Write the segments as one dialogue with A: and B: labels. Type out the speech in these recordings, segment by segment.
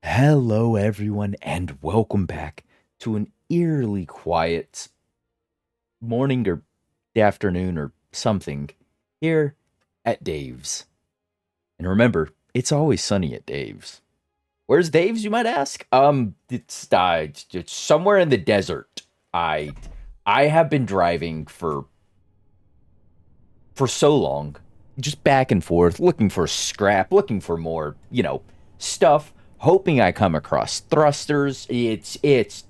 A: Hello, everyone, and welcome back to an eerily quiet morning or afternoon or something here at Dave's. And remember, it's always sunny at Dave's. Where's Dave's, you might ask? It's somewhere in the desert. I have been driving for so long, just back and forth, looking for scrap, looking for more, stuff, hoping I come across thrusters. It's it's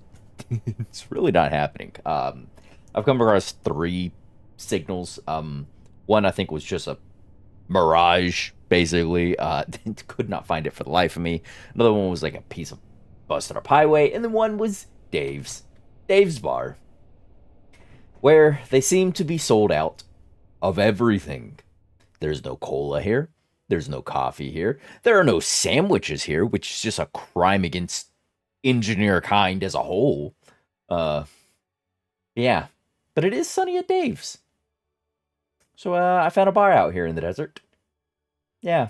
A: really not happening. I've come across three signals. One I think was just a mirage, basically. Could not find it for the life of me. Another one was like a piece of busted up highway, and then one was Dave's bar, where they seem to be sold out of everything. There's no cola here. There's no coffee here. There are no sandwiches here, which is just a crime against engineer kind as a whole. Uh, yeah. But it is sunny at Dave's. So I found a bar out here in the desert. Yeah.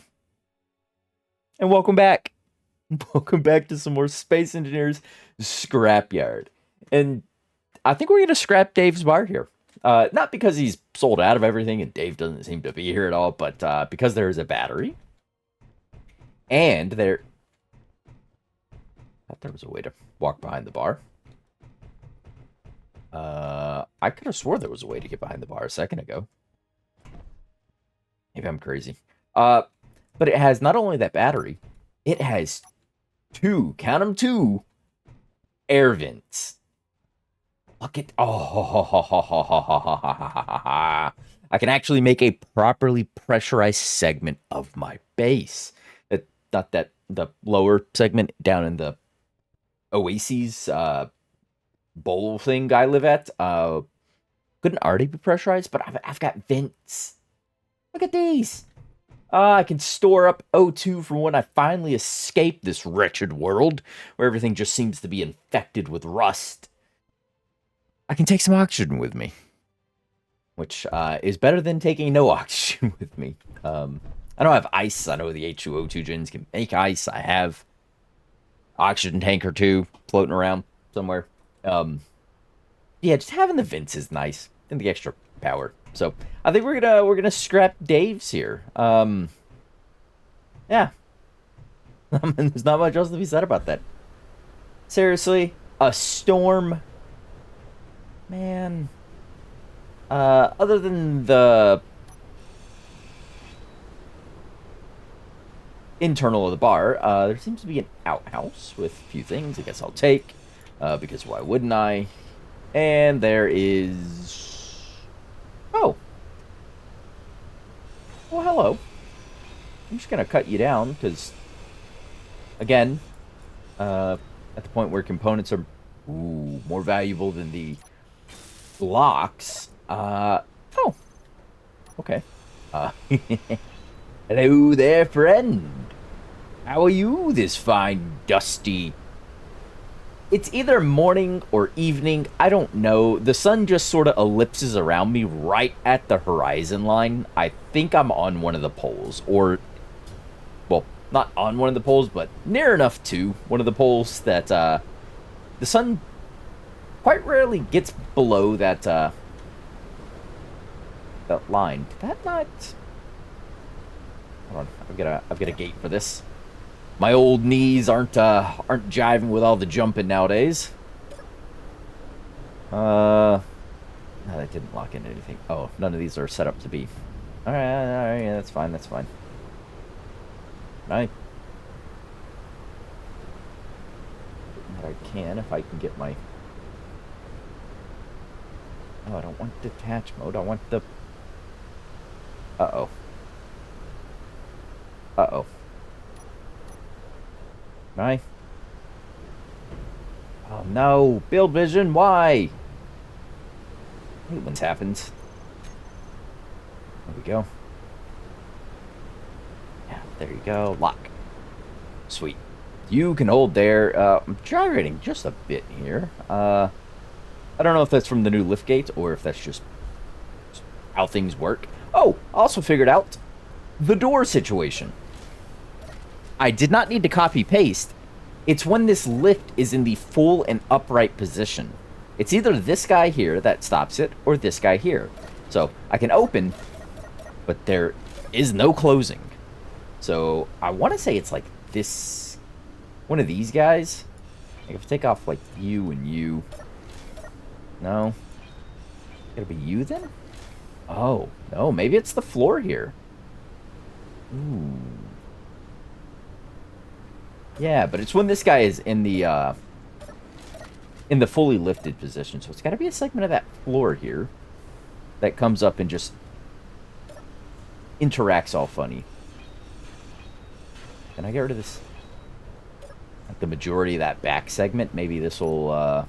A: And welcome back. Welcome back to some more Space Engineers Scrapyard. And I think we're going to scrap Dave's bar here. Not because he's sold out of everything and Dave doesn't seem to be here at all, but because there is a battery. And there... I thought there was a way to walk behind the bar. I could have swore there was a way to get behind the bar a second ago. Maybe I'm crazy. But it has not only that battery, it has count them, two air vents. Look at I can actually make a properly pressurized segment of my base. Not that the lower segment down in the Oases bowl thing I live at couldn't already be pressurized, but I've got vents. Look at these. I can store up O2 for when I finally escape this wretched world where everything just seems to be infected with rust. I can take some oxygen with me, which is better than taking no oxygen with me. I don't have ice. I know the H2O2 gens can make ice. I have oxygen tank or two floating around somewhere. Yeah, just having the vents is nice and the extra power. So I think we're gonna scrap Dave's here. Yeah, there's not much else to be said about that. Seriously, a storm. Man, other than the internal of the bar, there seems to be an outhouse with a few things I guess I'll take, because why wouldn't I? And there is... Oh. Well, hello. I'm just gonna cut you down, because, again, at the point where components are more valuable than the blocks. Oh. Okay. Hello there, friend. How are you this fine, dusty... It's either morning or evening. I don't know. The sun just sort of ellipses around me right at the horizon line. I think I'm on one of the poles. Or, well, not on one of the poles, but near enough to one of the poles that the sun quite rarely gets below that that line. Did that not... Hold on, I've got a gate for this. My old knees aren't jiving with all the jumping nowadays. No, that didn't lock into anything. Oh, none of these are set up to be. All right, yeah, that's fine, that's fine. Right. I can if I can get my... Oh, I don't want detach mode. I want the... Uh-oh. Uh-oh. Right? Oh, no. Build vision, why? I hate when this happens. There we go. Yeah, there you go. Lock. Sweet. You can hold there. I'm gyrating just a bit here. I don't know if that's from the new liftgate or if that's just how things work. Oh, also figured out the door situation. I did not need to copy paste It's when this lift is in the full and upright position. It's either this guy here that stops it, or this guy here. So, I can open, but there is no closing. So, I want to say it's like this... one of these guys. Like, if I take off, like, you and you... No? Gotta be you, then? Oh, no, maybe it's the floor here. Ooh. Yeah, but it's when this guy is in the fully lifted position. So it's got to be a segment of that floor here that comes up and just interacts all funny. Can I get rid of this? Like the majority of that back segment? Maybe this will,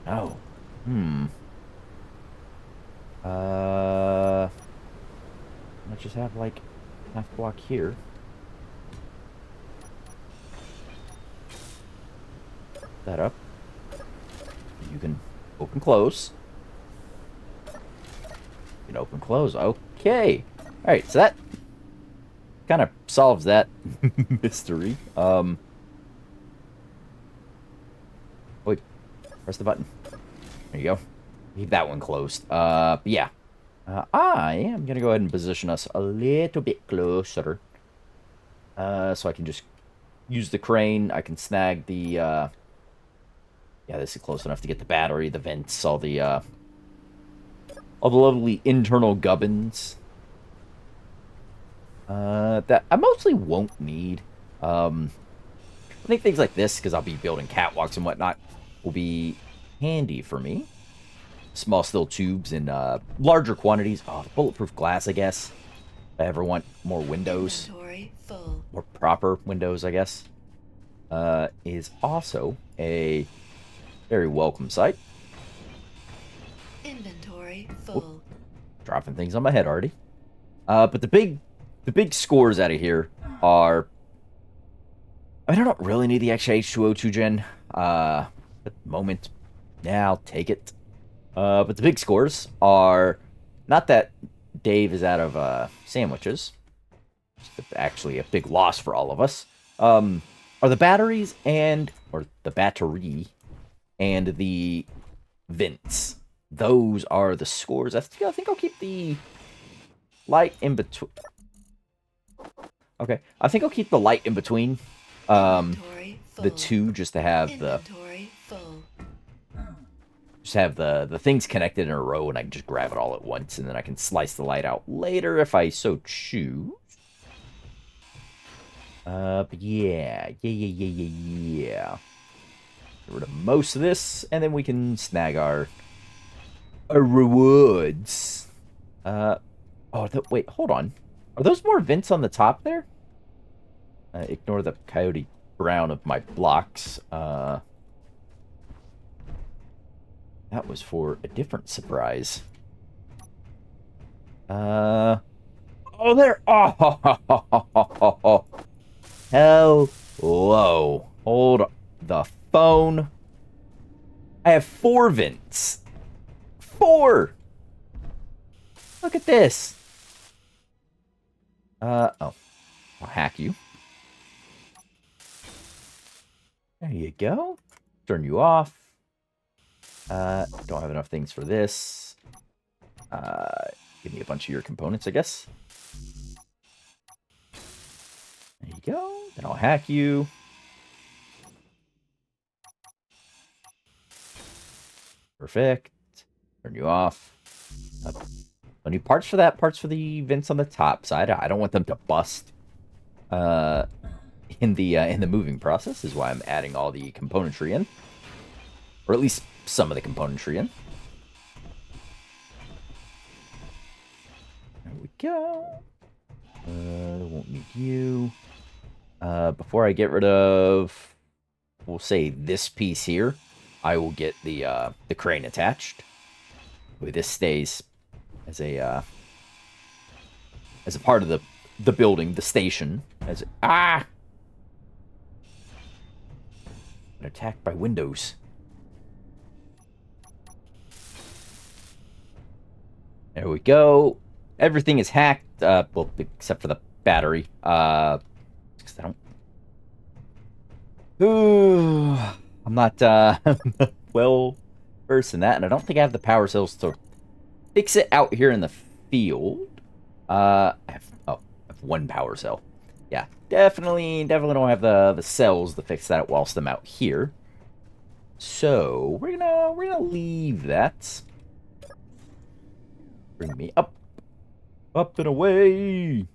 A: Oh. Let's just have, like, half block here. That up. You can open, close. You can open, close. Okay. Alright, so that kind of solves that mystery. Wait. Press the button. There you go. Leave that one closed. But yeah. I am going to go ahead and position us a little bit closer. So I can just use the crane. I can snag the, yeah, this is close enough to get the battery, the vents, all the lovely internal gubbins. That I mostly won't need. I think things like this, because I'll be building catwalks and whatnot, will be handy for me. Small steel tubes in larger quantities. Oh, the bulletproof glass, I guess. If I ever want more windows.
B: Full.
A: More proper windows, I guess. Is also a very welcome sight.
B: Inventory full.
A: Whoop. Dropping things on my head already. But the big scores out of here are... I don't really need the extra H2O2 gen. At the moment, yeah, I'll take it. But the big scores are not that Dave is out of sandwiches. It's actually a big loss for all of us. Are the batteries or the battery and the vents. Those are the scores. I think I'll keep the light in between. Okay, I think I'll keep the light in between. The two, just to have the... just have the things connected in a row, and I can just grab it all at once, and then I can slice the light out later if I so choose. But yeah. Get rid of most of this, and then we can snag our rewards. Wait, hold on. Are those more vents on the top there? Ignore the coyote brown of my blocks. That was for a different surprise. Oh, there. Oh, hello. Hold the phone. I have 4 vents. 4. Look at this. I'll hack you. There you go. Turn you off. Don't have enough things for this. Give me a bunch of your components, I guess. There you go. Then I'll hack you. Perfect. Turn you off. Plenty of parts for that. Parts for the vents on the top side. I don't want them to bust. In the moving process is why I'm adding all the componentry in, or at least some of the componentry in. There we go. Won't need you. Before I get rid of, we'll say this piece here, I will get the crane attached. This stays as a part of the building, the station. Attacked by windows. There we go. Everything is hacked, well, except for the battery. because I don't... Ooh, I'm not well versed in that, and I don't think I have the power cells to fix it out here in the field. I have one power cell. Yeah, definitely don't have the cells to fix that whilst I'm out here. So we're gonna leave that. Bring me up and away.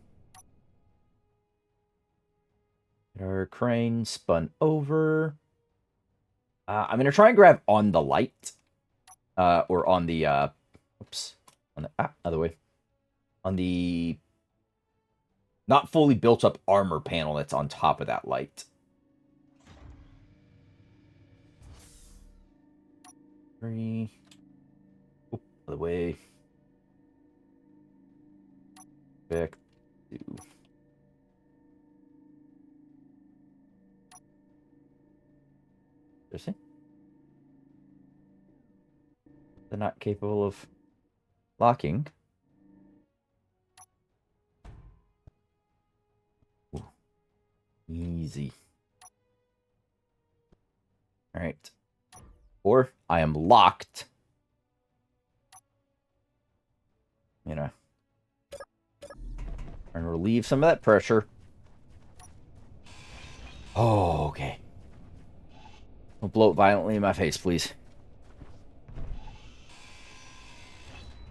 A: Get our crane spun over. I'm gonna try and grab on the light, or on the oops, on the other way, on the not fully built up armor panel that's on top of that light. Three. Oop, other way. Back to. Seriously? They're not capable of locking. Ooh. Easy. Alright. Or I am locked. You know. And relieve some of that pressure. Oh, okay. Don't blow it violently in my face, please.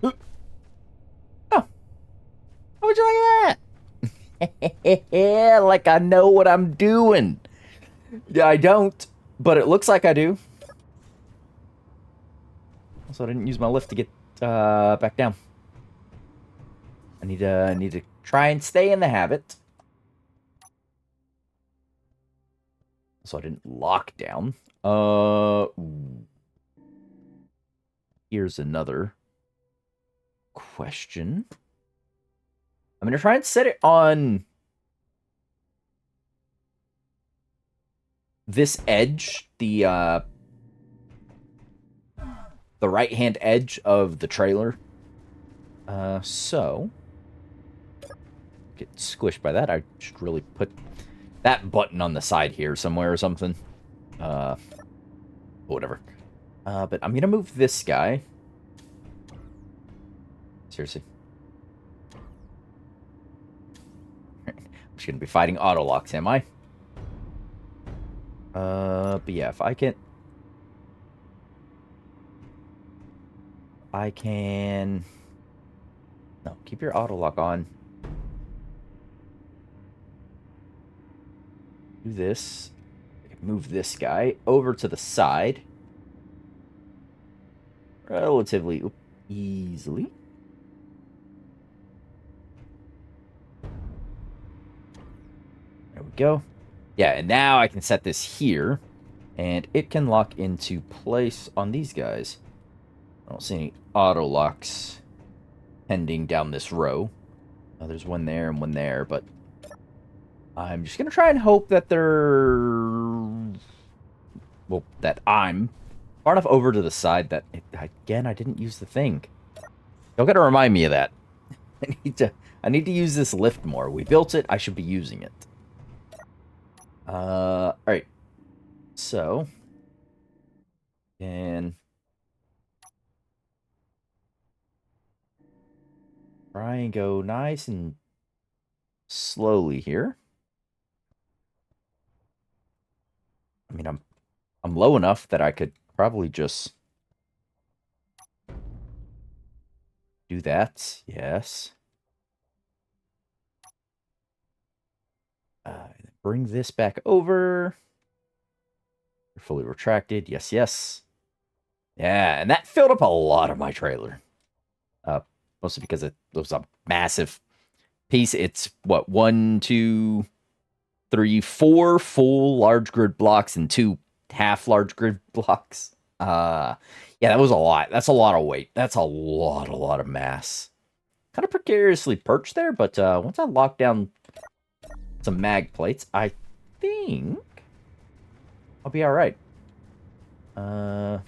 A: Oh, how would you like that? Yeah, like I know what I'm doing. Yeah, I don't, but it looks like I do. Also, I didn't use my lift to get back down. I need to try and stay in the habit. So I didn't lock down. Here's another question. I'm gonna try and set it on this edge, the right-hand edge of the trailer. So get squished by that. I should really put that button on the side here somewhere or something. Whatever. But I'm gonna move this guy. Seriously. I'm just gonna be fighting auto locks, am I? But yeah, if I can... No, keep your auto lock on. Do this. Move this guy over to the side. Relatively easily. There we go. Yeah, and now I can set this here. And it can lock into place on these guys. I don't see any auto locks pending down this row. There's one there and one there, but I'm just going to try and hope that well, that I'm far enough over to the side that, again, I didn't use the thing. Y'all got to remind me of that. I need to use this lift more. We built it. I should be using it. All right. So, and try and go nice and slowly here. I mean, I'm low enough that I could probably just do that. Yes. Bring this back over. You're fully retracted. Yes, yes. Yeah, and that filled up a lot of my trailer. Mostly because it was a massive piece. It's what, 1, 2, 3, 4 full large grid blocks and 2 half large grid blocks. Yeah, that was a lot. That's a lot of weight. That's a lot of mass. Kind of precariously perched there, but once I lock down some mag plates, I think I'll be all right. Oh.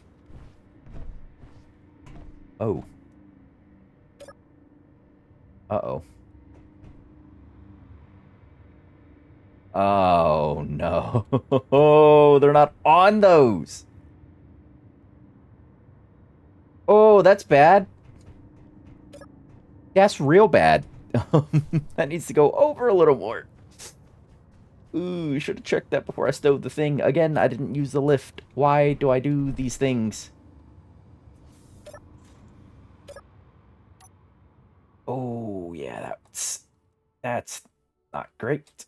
A: Uh-oh. Oh, no. Oh, they're not on those. Oh, that's bad. That's real bad. That needs to go over a little more. Ooh, should have checked that before I stowed the thing. Again, I didn't use the lift. Why do I do these things? Oh, yeah, that's not great.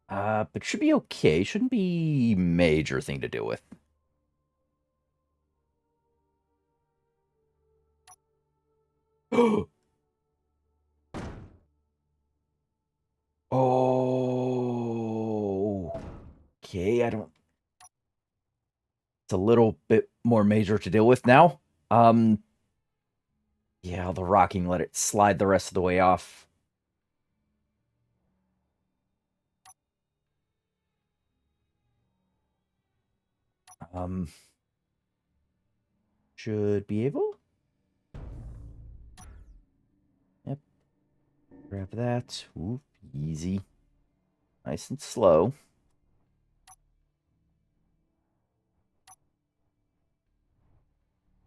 A: But should be okay. Shouldn't be major thing to deal with. Oh, okay. I don't. It's a little bit more major to deal with now. Yeah, the rocking let it slide the rest of the way off. Um, should be able. Yep. Grab that. Ooh, easy. Nice and slow.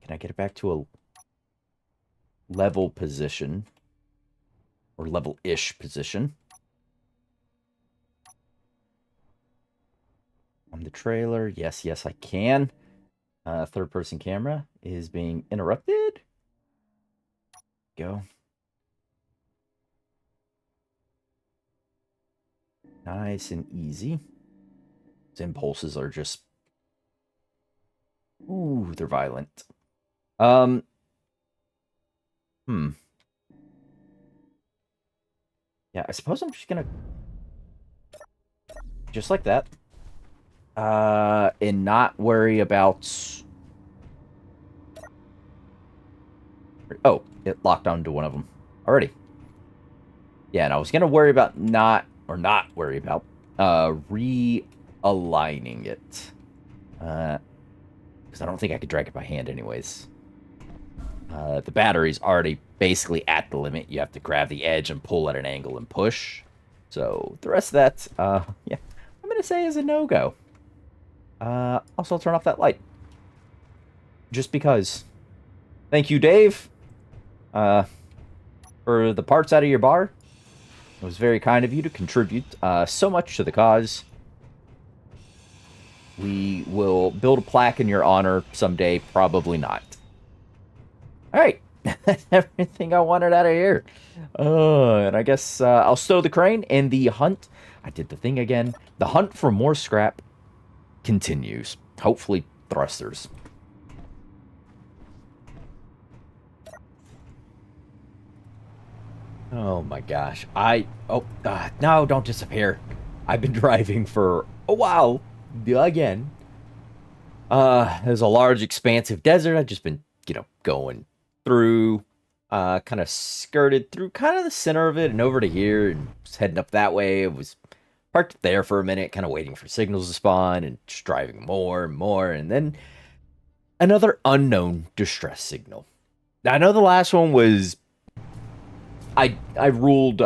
A: Can I get it back to a level position? Or level-ish position? On the trailer. Yes, yes, I can. Third-person camera is being interrupted. Go. Nice and easy. His impulses are just... Ooh, they're violent. Yeah, I suppose I'm just gonna... Just like that. And not worry about... Oh, it locked onto one of them already. Yeah, and I was gonna worry about not worry about realigning it. Because I don't think I could drag it by hand anyways. The battery's already basically at the limit. You have to grab the edge and pull at an angle and push. So the rest of that, yeah, I'm gonna say is a no-go. Also, I'll turn off that light. Just because. Thank you, Dave. For the parts out of your bar. It was very kind of you to contribute so much to the cause. We will build a plaque in your honor someday. Probably not. All right. That's everything I wanted out of here. And I guess I'll stow the crane and the hunt. I did the thing again. The hunt for more scrap continues. Hopefully thrusters. Oh my gosh. No, don't disappear. I've been driving for a while again. There's a large expansive desert. I've just been, going through, kind of skirted through kind of the center of it and over to here and just heading up that way. It was parked there for a minute, kind of waiting for signals to spawn and just driving more and more. And then another unknown distress signal. Now, I know the last one was I ruled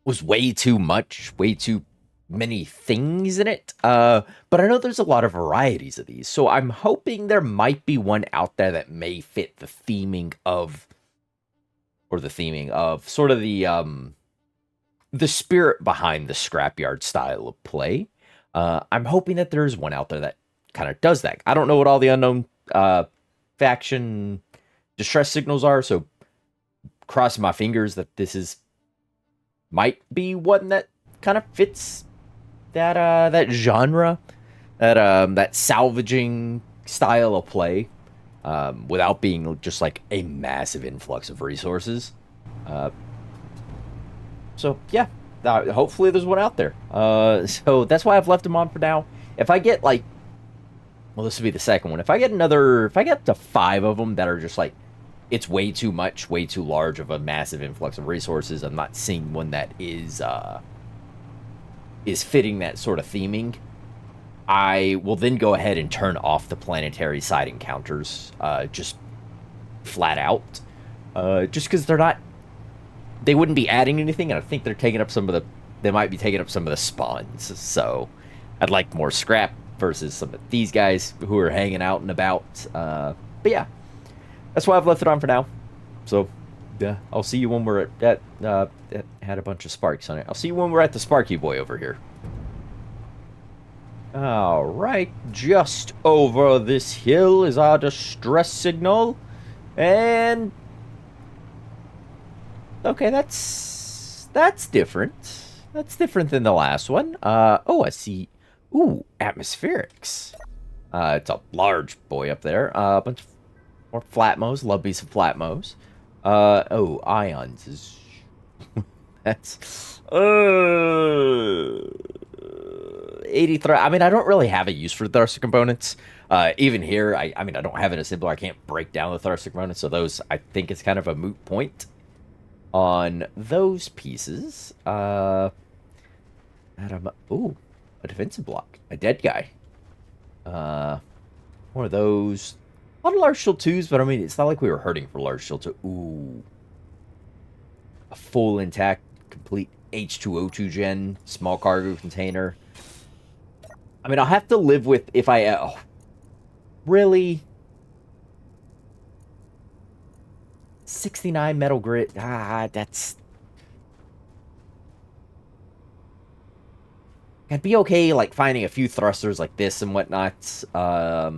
A: was way too much, way too many things in it. But I know there's a lot of varieties of these, so I'm hoping there might be one out there that may fit the theming of, sort of the spirit behind the Scrapyard style of play. I'm hoping that there's one out there that kind of does that. I don't know what all the unknown faction distress signals are, so crossing my fingers that this might be one that kind of fits that genre, that salvaging style of play, without being just like a massive influx of resources. So yeah, hopefully there's one out there. So that's why I've left them on for now. If I get well, this will be the second one. If I get up to 5 of them that are just like, it's way too much, way too large of a massive influx of resources, I'm not seeing one that is fitting that sort of theming, I will then go ahead and turn off the planetary side encounters, just flat out. Just because they wouldn't be adding anything, and I think they're taking up some of they might be taking up some of the spawns. So I'd like more scrap versus some of these guys who are hanging out and about. But yeah, that's why I've left it on for now. So yeah, I'll see you when we're at it had a bunch of sparks on it. I'll see you when we're at the Sparky Boy over here. All right, just over this hill is our distress signal, and okay, that's different. That's different than the last one. Oh, I see. Ooh, atmospherics. It's a large boy up there. A bunch of more flatmos. Love me some flatmos. Oh, ions is. That's 83. I mean, I don't really have a use for thruster components. Even here, I mean, I don't have an assembler. I can't break down the thruster components, so those, I think it's kind of a moot point on those pieces. Ooh, a defensive block. A dead guy. One of those. A lot of large shield 2s, but I mean, it's not like we were hurting for large shield 2. Ooh. A full intact, complete H2O2 gen, small cargo container. I mean, I'll have to live with if I... Oh, really? 69 metal grit. That's... I'd be okay, like, finding a few thrusters like this and whatnot. That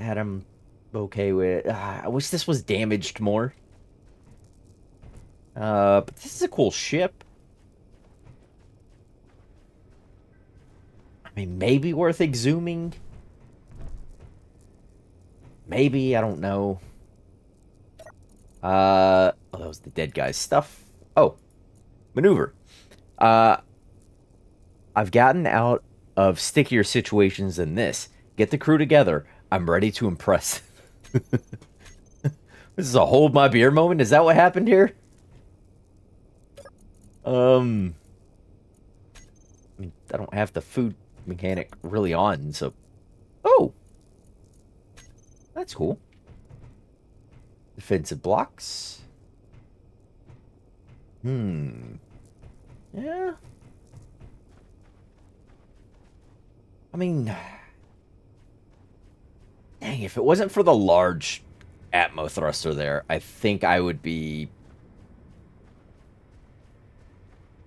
A: I'm okay with. I wish this was damaged more. But this is a cool ship. I mean, maybe worth exhuming. Maybe, I don't know. Oh, that was the dead guy's stuff. Oh, maneuver. I've gotten out of stickier situations than this. Get the crew together. I'm ready to impress. This is a hold my beer moment. Is that what happened here? I mean, I don't have the food mechanic really on, so... Oh! That's cool. Defensive blocks. Yeah. I mean... Dang, if it wasn't for the large Atmo thruster there, I think I would be...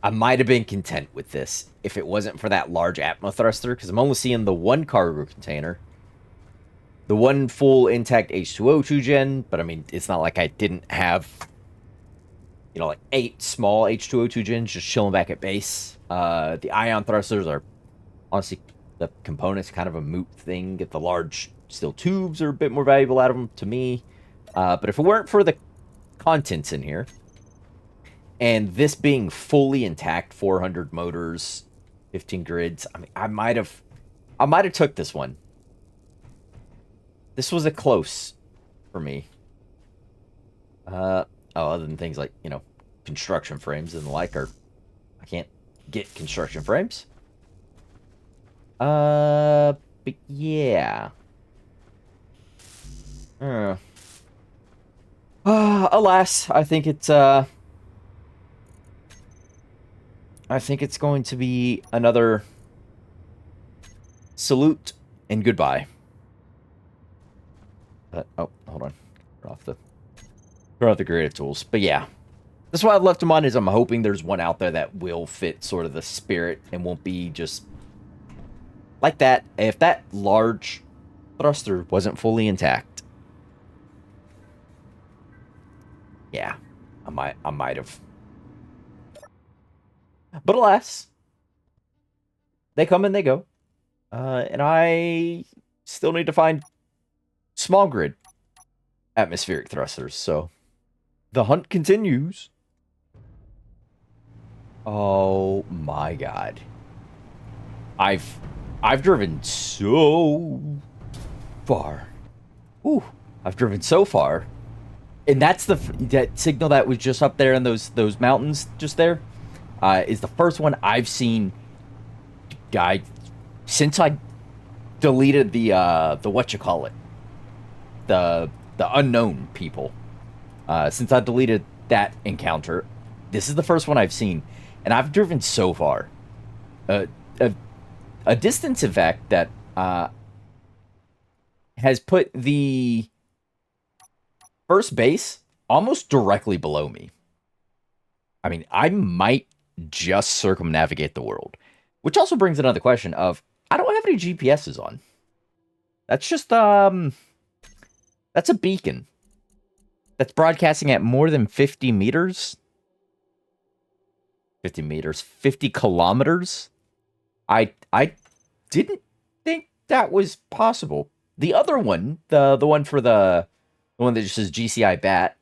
A: I might have been content with this if it wasn't for that large Atmo thruster, because I'm only seeing the one cargo container, the one full intact H2O2 gen, but I mean, it's not like I didn't have, you know, like 8 small H2O2 gens just chilling back at base. The ion thrusters are, honestly, the components kind of a moot thing. Get the large steel tubes are a bit more valuable out of them to me. But if it weren't for the contents in here, and this being fully intact, 400 motors, 15 grids, I mean, I might have took this one. This was a close for me. Other than things like, you know, construction frames and the like, I can't get construction frames. But yeah. Alas, I think it's going to be another salute and goodbye. Oh, hold on. Turn off the creative tools. But yeah. That's why I've left them on, is I'm hoping there's one out there that will fit sort of the spirit and won't be just like that. If that large thruster wasn't fully intact, yeah, I might have. But alas, they come and they go. And I still need to find small grid atmospheric thrusters, so the hunt continues. Oh my god. I've driven so far. Ooh, I've driven so far. And that's that signal that was just up there in those mountains just there. Is the first one I've seen, guy, since I deleted the whatchamacallit, the unknown people. Since I deleted that encounter, this is the first one I've seen, And I've driven so far. A, a distance, in fact, that has put the first base almost directly below me. I mean, I might just circumnavigate the world. Which also brings another question of, I don't have any GPSs on. That's just, that's a beacon. That's broadcasting at more than 50 meters. 50 meters. 50 kilometers. I didn't think that was possible. The other one, the one for the one that just says GCI BAT,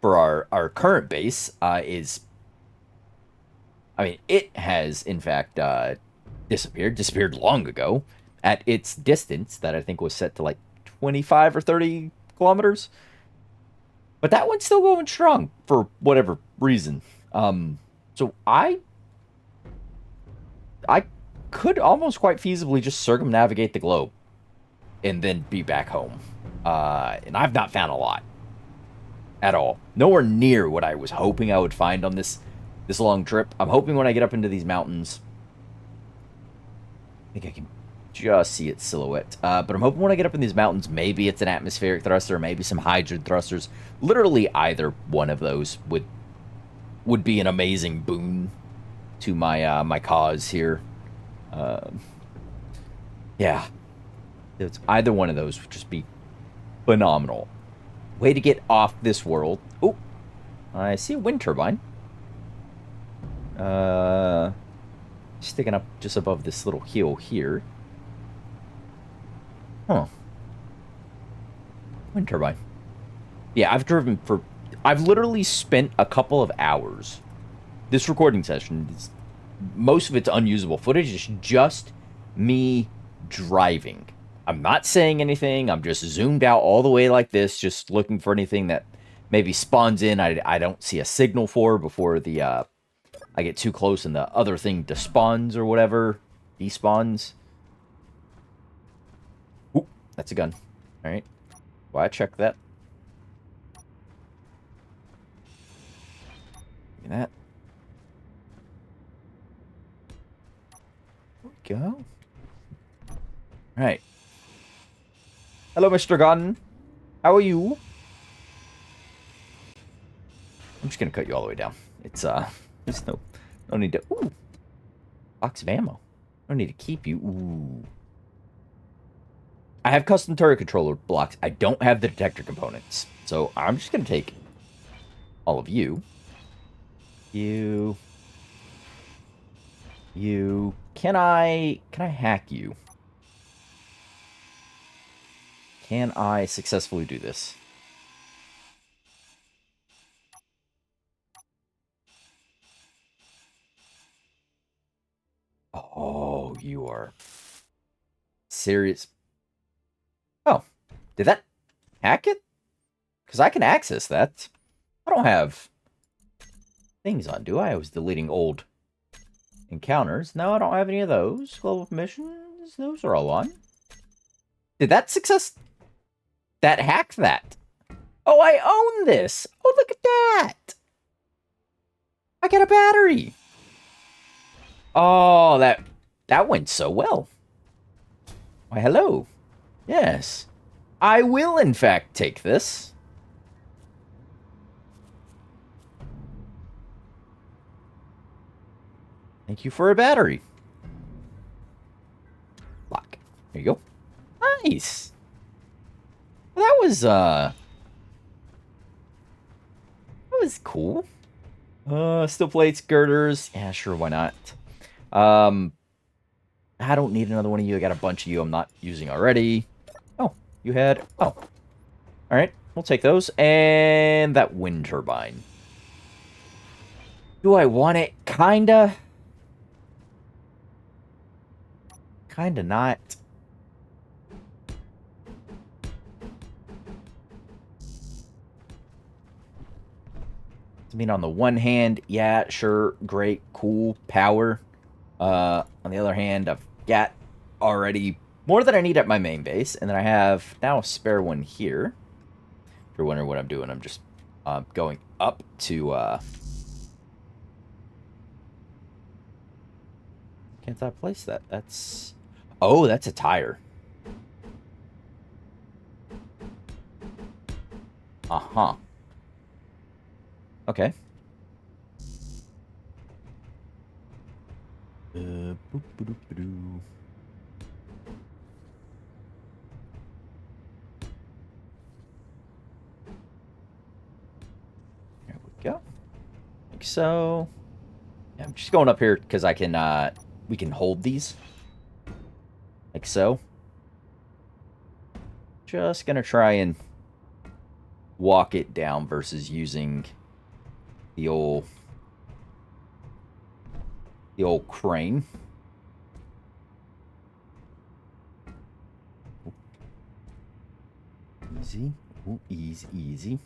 A: for our current base, is, I mean, it has in fact disappeared long ago at its distance that I think was set to like 25 or 30 kilometers. But that one's still going strong for whatever reason. So I could almost quite feasibly just circumnavigate the globe and then be back home. And I've not found a lot at all. Nowhere near what I was hoping I would find on this long trip. I'm hoping when I get up into these mountains, I think I can just see its silhouette. But I'm hoping when I get up in these mountains, maybe it's an atmospheric thruster, maybe some hydrogen thrusters. Literally either one of those would be an amazing boon to my my cause here. Yeah, it's either one of those would just be phenomenal. Way to get off this world. Oh, I see a wind turbine. Sticking up just above this little hill here. Huh. Wind turbine. Yeah, I've literally spent a couple of hours. This recording session, most of it's unusable footage. It's just me driving. I'm not saying anything. I'm just zoomed out all the way like this, just looking for anything that maybe spawns in. I don't see a signal for before the I get too close and the other thing despawns or whatever. Despawns. Ooh, that's a gun. Alright. Well, I check that. Look at that. There we go. Alright. Hello, Mr. Gunn. How are you? I'm just gonna cut you all the way down. It's there's no need to. Ooh, box of ammo. No need to keep you. Ooh. I have custom turret controller blocks. I don't have the detector components, so I'm just gonna take all of you. You. Can I hack you? Can I successfully do this? Oh, you are serious. Oh, did that hack it? Because I can access that. I don't have things on, do I? I was deleting old encounters. No, I don't have any of those. Global missions, those are all on. Did that success? That hacked that. Oh, I own this. Oh, look at that. I got a battery. Oh, that went so well. Why, hello. Yes. I will, in fact, take this. Thank you for a battery. Lock. There you go. Nice. Well, that was cool. Steel plates, girders. Yeah, sure, why not? I don't need another one of you. I got a bunch of you I'm not using already. Oh, you had... Oh. Alright, we'll take those. And that wind turbine. Do I want it? Kinda. Kinda not. I mean, on the one hand, yeah, sure, great, cool, power. On the other hand, I've got already more than I need at my main base, and then I have now a spare one here. If you're wondering what I'm doing, I'm just going up to can't I place that? That's... Oh, that's a tire. Uh-huh. Okay. Boop, boop, boop, boop. There we go. Like so. Yeah, I'm just going up here because I can, we can hold these. Like so. Just gonna try and walk it down versus using the old crane. Easy. Ooh, easy, easy.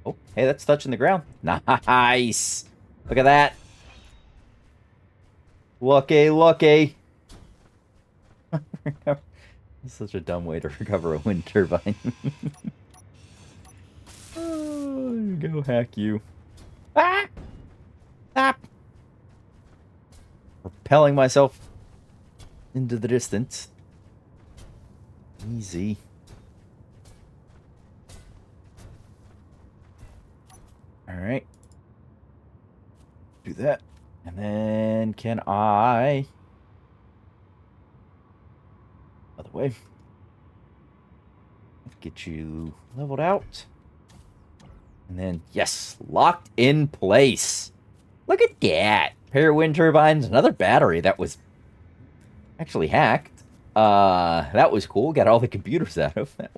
A: Oh, hey, that's touching the ground. Nice. Look at that. Lucky, lucky. That's such a dumb way to recover a wind turbine. Oh, go hack you. Ah! Ah! Propelling myself into the distance. Easy. Alright. Do that. And then can I... Other way. Let's get you leveled out. And then, yes, locked in place. Look at that. Pair of wind turbines, another battery that was actually hacked. That was cool. Got all the computers out of that.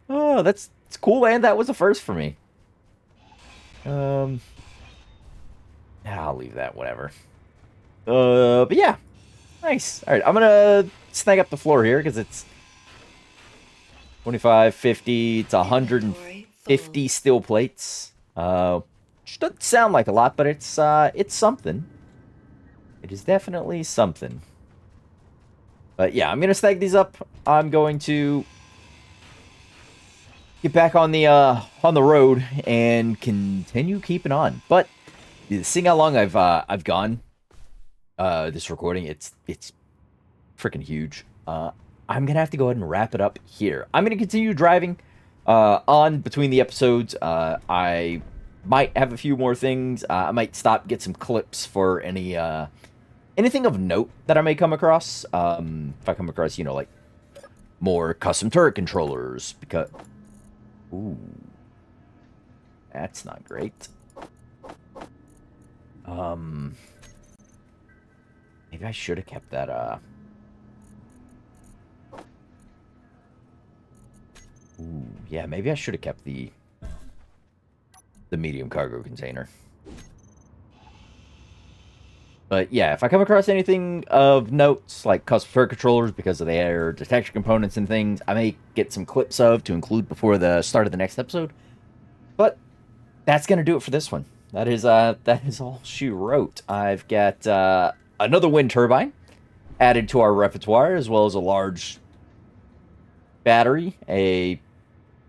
A: Oh, that's cool, and that was a first for me. I'll leave that, whatever. But yeah. Nice. Alright, I'm gonna snag up the floor here, because it's 25, 50, it's 150 steel plates. Which doesn't sound like a lot, but it's something. It is definitely something. But yeah, I'm gonna snag these up. I'm going to get back on the road and continue keeping on. But seeing how long I've gone this recording, it's freaking huge. I'm gonna have to go ahead and wrap it up here. I'm gonna continue driving on between the episodes. I might have a few more things. I might stop, get some clips for any anything of note that I may come across. If I come across, you know, like more custom turret controllers, because ooh, that's not great. Maybe I should have kept that ooh, yeah, maybe I should have kept the medium cargo container. But yeah, if I come across anything of notes, like custom turret controllers, because of their detection components and things, I may get some clips of to include before the start of the next episode. But that's gonna do it for this one. That is all she wrote. I've got another wind turbine added to our repertoire, as well as a large battery,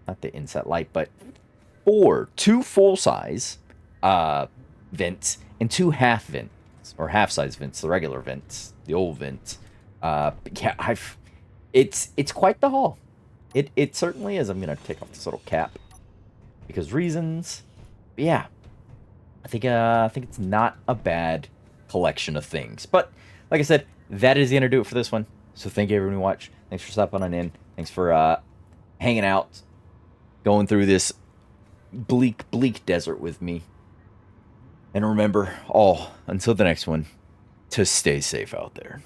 A: not the inset light, but two full-size vents and two half vents, or half-size vents, the regular vents, the old vents. Yeah, it's quite the haul. It certainly is. I'm gonna take off this little cap because reasons. But yeah, I think it's not a bad collection of things. But like I said, that is gonna do it for this one. So thank you everyone who watched. Thanks for stopping on in. Thanks for hanging out, going through this bleak desert with me. And remember, all until the next one, to stay safe out there.